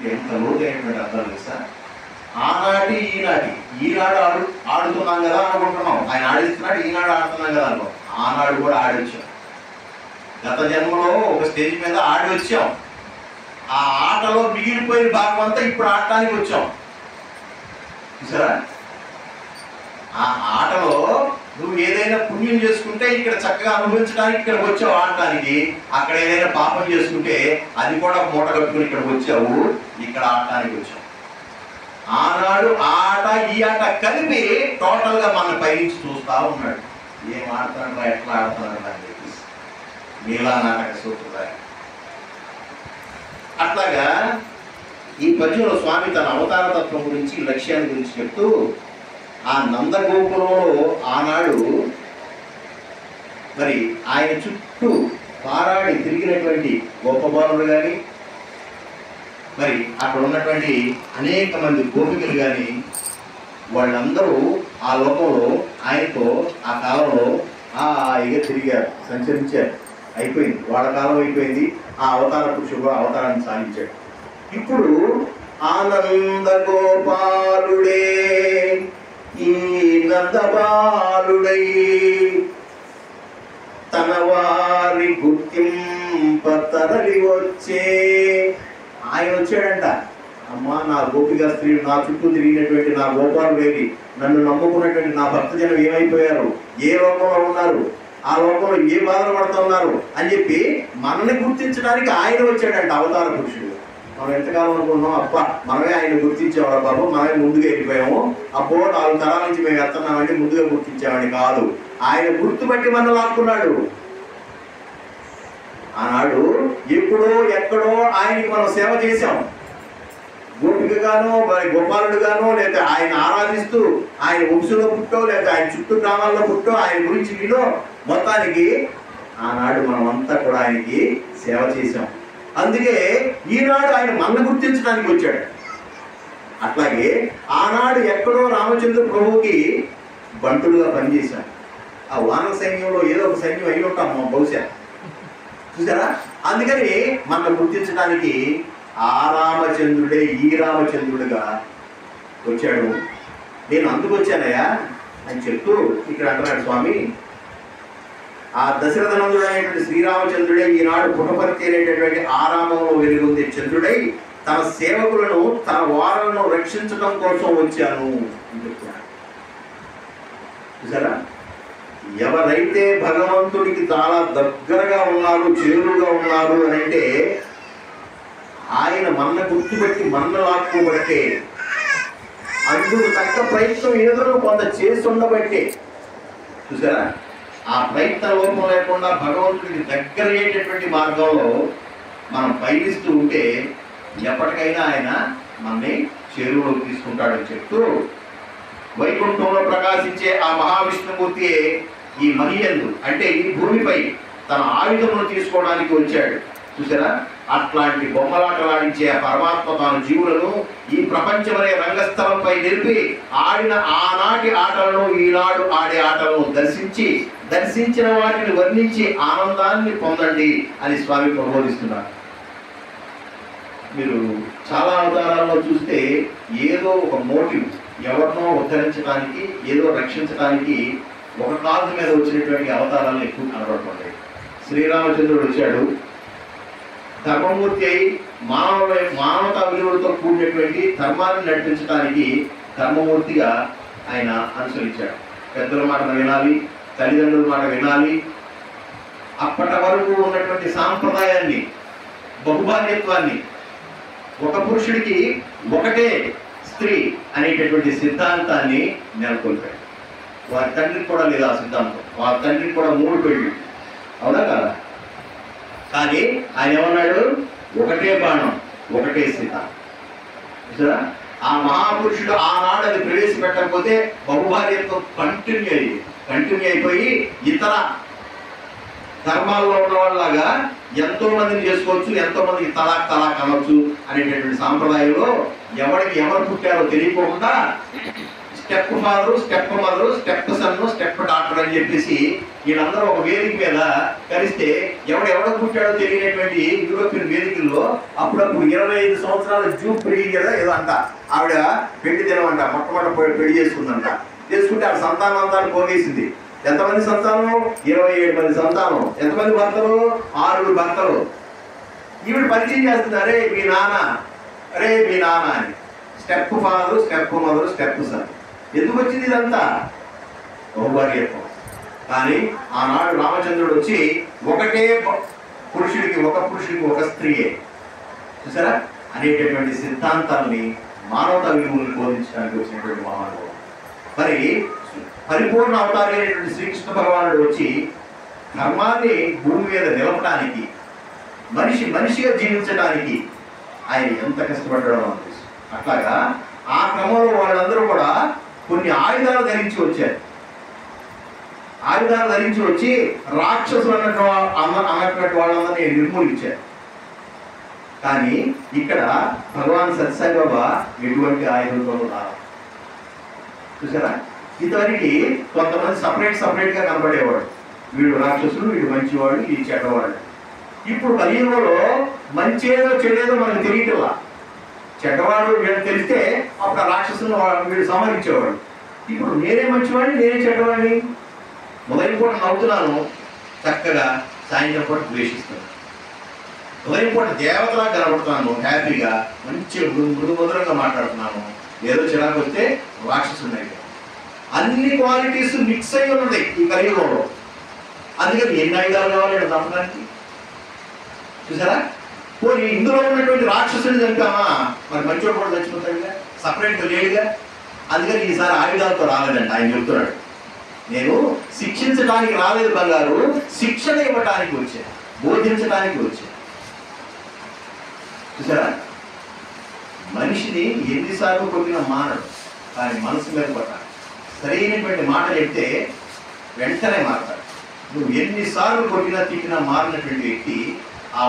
ఎంత లోతైనటువంటి అర్థాలు తెలుసా? ఆనాటి ఈనాడు ఆడుతున్నాం కదా అనుకుంటున్నాం, ఆయన ఆడిస్తున్నాడు, ఈనాడు ఆడుతున్నాం కదా అనుకో. ఆనాడు కూడా ఆడొచ్చాం. గత జన్మలో ఒక స్టేజ్ మీద ఆడి వచ్చాం. ఆ ఆటలో మిగిలిపోయిన భాగం అంతా ఇప్పుడు ఆడటానికి వచ్చాం. చూసారా? ఆ ఆటలో నువ్వు ఏదైనా పుణ్యం చేసుకుంటే ఇక్కడ చక్కగా అనుభవించడానికి ఇక్కడికి వచ్చావు ఆడటానికి. అక్కడ ఏదైనా పాపం చేసుకుంటే అది కూడా మూట కట్టుకుని ఇక్కడికి వచ్చావు, ఇక్కడ ఆడటానికి వచ్చావు. ఆనాడు ఆట ఈ ఆట కలిపి టోటల్ గా మన పైనుంచి చూస్తా ఉన్నాడు. ఏం ఆడుతున్నాడు, ఎట్లా ఆడుతున్నాడు అని చెప్పేసి నీలా నాటక సూత్రధారి. అట్లాగా ఈ పద్యంలో స్వామి తన అవతార తత్వం గురించి, లక్ష్యాన్ని గురించి చెప్తూ ఆ నందగోపురంలో ఆనాడు మరి ఆయన చుట్టూ పారాడి తిరిగినటువంటి గోపబాలుడు కానీ, మరి అక్కడ ఉన్నటువంటి అనేక మంది గోపికలు కానీ, వాళ్ళందరూ ఆ లోకంలో ఆయనతో ఆ కాలంలో హాయిగా తిరిగారు, సంచరించారు. అయిపోయింది, వాళ్ళ కాలం అయిపోయింది. ఆ అవతార పురుషుడు అవతారాన్ని సాధించాడు. ఇప్పుడు ఆనంద గోపాలుడే ఈ నందబాలుడై తన వారి గుర్తింప తరలి వచ్చే. ఆయన వచ్చాడంట. అమ్మా, నా గోపిక స్త్రీలు, నా చుట్టూ తిరిగినటువంటి నా గోపాలుడేవి, నన్ను నమ్ముకున్నటువంటి నా భక్తజనం ఏమైపోయారు, ఏ లోకంలో ఉన్నారు, ఆ లోకంలో ఏ బాధలు పడుతున్నారు అని చెప్పి మనల్ని గుర్తించడానికి ఆయన వచ్చాడంట అవతార పురుషుడు. మనం ఎంతకాలం అనుకున్నాం, అబ్బా మనమే ఆయన గుర్తించేవాళ్ళ బాబు, మనమే ముందుగా వెళ్ళిపోయాము, అబ్బో 4 తరాల నుంచి మేము వెళ్తున్నామంటే ముందుగా గుర్తించామని కాదు, ఆయన గుర్తుపట్టి మనం లాక్కున్నాడు. ఆనాడు ఎప్పుడో ఎక్కడో ఆయనకి మనం సేవ చేశాం. గోపికగానో మరి గోపాలుడుగానో, లేకపోతే ఆయన ఆరాధిస్తూ ఆయన వంశంలో పుట్టో, లేకపోతే ఆయన చుట్టూ గ్రామాల్లో పుట్టో, ఆయన గురించి వినో, మొత్తానికి ఆనాడు మనం అంతా కూడా ఆయనకి సేవ చేశాం. అందుకే ఈనాడు ఆయన మనల్ని గుర్తించడానికి వచ్చాడు. అట్లాగే ఆనాడు ఎక్కడో రామచంద్ర ప్రభువుకి బంటుడుగా పనిచేశాం. ఆ వానర సైన్యంలో ఏదో ఒక సైన్యం అయి ఉంటాం బహుశా. చూసారా? అందుకని మనల్ని గుర్తించడానికి ఆ రామచంద్రుడే ఈ రామచంద్రుడిగా వచ్చాడు. నేను అందుకు వచ్చానయ్యా అని చెప్తూ ఇక్కడ అంటున్నాడు స్వామి, ఆ దశరథనందుడు అనేటువంటి శ్రీరామచంద్రుడే ఈనాడు పుటపర్తి అనేటటువంటి ఆరామంలో వెలుగొందే చంద్రుడై తన సేవకులను, తన వారలను రక్షించడం కోసం వచ్చాను అని చెప్తున్నాడు. చూసారా? ఎవరైతే భగవంతుడికి చాలా దగ్గరగా ఉన్నారు, చేరువుగా ఉన్నారు అని అంటే ఆయన మన గుర్తుపెట్టి మన లాక్కోబట్టే, అందుకు తగ్గ ప్రయత్నం ఏదో కొంత చేసి ఉండబట్టే. చూసారా? ఆ ప్రయత్న లోపం లేకుండా భగవంతుడికి దగ్గర అయ్యేటటువంటి మార్గంలో మనం పయనిస్తూ ఉంటే ఎప్పటికైనా ఆయన మనని చేరువలోకి తీసుకుంటాడని చెప్తూ, వైకుంఠంలో ప్రకాశించే ఆ మహావిష్ణుమూర్తి ఈ మహియందు అంటే ఈ భూమిపై తన ఆయుధమును తీసుకోవడానికి వచ్చాడు. చూసారా? అట్లాంటి బొమ్మలాటలాడించే ఆ పరమాత్మ తాను జీవులను ఈ ప్రపంచమనే రంగస్థలంపై నిలిపి ఆడిన ఆనాటి ఆటలను, ఈనాడు ఆడే ఆటలను దర్శించిన వాటిని వర్ణించి ఆనందాన్ని పొందండి అని స్వామి ప్రబోధిస్తున్నారు. మీరు చాలా అవతారాల్లో చూస్తే ఏదో ఒక మోటివ్, ఎవరినో ఉద్ధరించడానికి, ఏదో రక్షించడానికి ఒక కాదు మీద వచ్చినటువంటి అవతారాలను ఎక్కువ కనబడుతుంటాయి. శ్రీరామచంద్రుడు వచ్చాడు, ధర్మమూర్తి అయి మానవతా విలువలతో కూడినటువంటి ధర్మాన్ని నడిపించడానికి ధర్మమూర్తిగా ఆయన అనుసరించాడు. పెద్దల మాట వినాలి, తల్లిదండ్రుల మాట వినాలి. అప్పటి వరకు ఉన్నటువంటి సాంప్రదాయాన్ని, బహుభార్యత్వాన్ని, ఒక పురుషుడికి ఒకటే స్త్రీ అనేటటువంటి సిద్ధాంతాన్ని నెలకొల్పాడు. వారి తండ్రికి కూడా లేదు ఆ సిద్ధాంతం. వారి తండ్రికి కూడా 3 పెళ్ళి, అవునా కదా? కానీ ఆయన ఏమన్నాడు, ఒకటే బాణం, ఒకటే సీత. చూసారా? ఆ మహాపురుషుడు ఆనాడు అది ప్రవేశపెట్టకపోతే బహుభార్యత్వం కంటిన్యూ అయిపోయి ఇతర ధర్మాల్లో ఉన్న వాళ్ళలాగా ఎంతో మందిని చేసుకోవచ్చు, ఎంతో మందికి తలాక్ అనొచ్చు అనేటటువంటి సాంప్రదాయంలో ఎవరికి ఎవరు పుట్టారో తెలియకుండా step father, step mother, step son, step doctor అని చెప్పేసి వీళ్ళందరూ ఒక వేదిక మీద కలిస్తే ఎవడెవడ పుట్టాడో తెలియనటువంటి యూరోపియన్ వేదికల్లో అప్పుడప్పుడు 25 సంవత్సరాల జూబ్లీ కదా ఏదో అంట, ఆవిడ పెళ్లి దినమంట, మొట్టమొదటి పెళ్లి చేసుకుందంట. చేసుకుంటే ఆ సంతానాంతాన్ని పోగేసింది. ఎంతమంది సంతానం? 27 మంది సంతానం. ఎంతమంది భర్తలు? 6 భర్తలు. ఈవిడ పరిచయం చేస్తుంది, అరే మీ నాన్న, అరే మీ నాన్న అని. Step father, step mother, step son. ఎందుకు వచ్చింది ఇదంతా? బహుభార్యత్వం. కానీ ఆనాడు రామచంద్రుడు వచ్చి ఒకటే పురుషుడికి ఒక స్త్రీయే, చూసారా, అనేటటువంటి సిద్ధాంతాన్ని మానవతా విలువలను బోధించడానికి వచ్చినటువంటి మహానుభావుడు. మరి పరిపూర్ణ అవతారి అయినటువంటి శ్రీకృష్ణ భగవానుడు వచ్చి ధర్మాన్ని భూమి మీద నిలపడానికి, మనిషిగా జీవించడానికి ఆయన ఎంత కష్టపడ్డాడో మనకు తెలుసు. అట్లాగా ఆ క్రమంలో వాళ్ళందరూ కూడా కొన్ని ఆయుధాలు ధరించి వచ్చారు. ఆయుధాలు ధరించి వచ్చి రాక్షసులు అన్నటువంటి వాళ్ళందరినీ నిర్మూలించారు. కానీ ఇక్కడ భగవాన్ సత్యసాయి బాబా ఎటువంటి ఆయుధంతో రాదు, చూసారా. ఇంతవరకు కొంతమంది సపరేట్గా కనబడేవాడు, వీడు రాక్షసుడు, వీడు మంచివాడు, వీడు చెడ్డవాడు. ఇప్పుడు కలియుగంలో మంచేదో చెడేదో మనకు తెలియటల్లా. చెడ్డవాడు వీడు తెలిస్తే అప్పుడు రాక్షసులను వీడు సంహరించేవాడు. ఇప్పుడు నేనే మంచివాడిని, నేనే చెడ్డవాడిని. ఉదయం పూట నవ్వుతున్నాను చక్కగా, సాయంత్రం పూట ద్వేషిస్తాను. ఉదయం పూట దేవతలా కనబడుతున్నాను హ్యాపీగా, మంచిగా మృదుమధురంగా మాట్లాడుతున్నాను. ఏదో చిరాకు వస్తే రాక్షసుడు. అన్ని క్వాలిటీస్ మిక్స్ అయి ఉన్నది ఈ కలియుగంలో. అందుకని ఎన్ని ఆయుధాలు కావాలి చంపడానికి, చూసారా. పోనీ ఇందులో ఉన్నటువంటి రాక్షసుని చంపామా, మరి మంచివాడు కూడా చచ్చిపోతాడుగా, సపరేట్గా లేడుగా. అందుకని ఈసారి ఆయుధాలతో రాలేదంట. ఆయన చెప్తున్నాడు, నేను శిక్షించడానికి రాలేదు బంగారు, శిక్షణ ఇవ్వడానికి వచ్చాను, బోధించడానికి వచ్చాను. చూసారా, మనిషిని ఎన్నిసార్లు కొట్టినా మానడు, కానీ మనసు మీద కొట్టాలి. సరైనటువంటి మాట చెప్తే వెంటనే మారతాడు. నువ్వు ఎన్నిసార్లు కొట్టినా తిట్టినా మారినటువంటి వ్యక్తి